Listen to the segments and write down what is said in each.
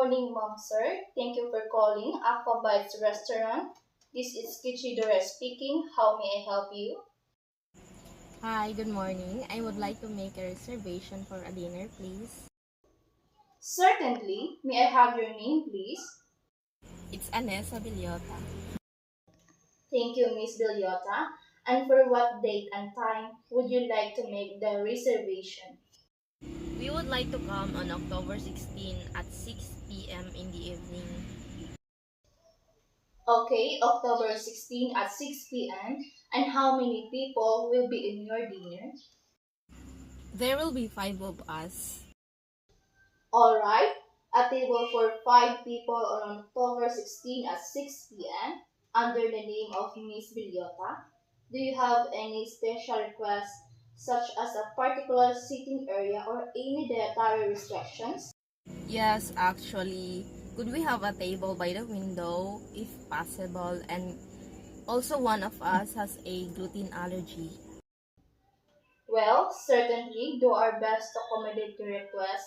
morning, ma'am, sir. Thank you for calling Aqua Bites Restaurant. This is Kichidore speaking. How may I help you? Hi, good morning. I would like to make a reservation for a dinner, please. Certainly. May I have your name, please? It's Anessa Villota. Thank you, Miss Bilyota. And for what date and time would you like to make the reservation? We would like to come on October 16 at 6 p.m. in the evening. Okay, October 16 at 6 p.m. And how many people will be in your dinner? There will be 5 of us. Alright, a table for 5 people on October 16 at 6 p.m. under the name of Miss Bilyota. Do you have any special requests such as a particular seating area or any dietary restrictions? Yes, actually, could we have a table by the window if possible? And also, one of us has a gluten allergy. Well, certainly do our best to accommodate your request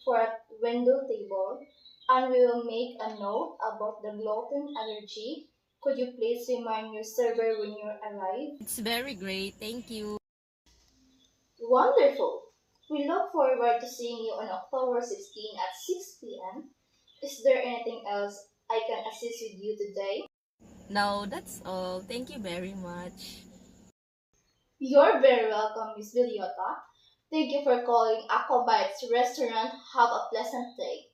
for a window table and we will make a note about the gluten allergy. Could you please remind your server when you arrive? It's very great. Thank you. Wonderful! We look forward to seeing you on October 16 at 6 p.m. Is there anything else I can assist with you today? No, that's all. Thank you very much. You're very welcome, Miss Villota. Thank you for calling Aqua Bites Restaurant. Have a pleasant day.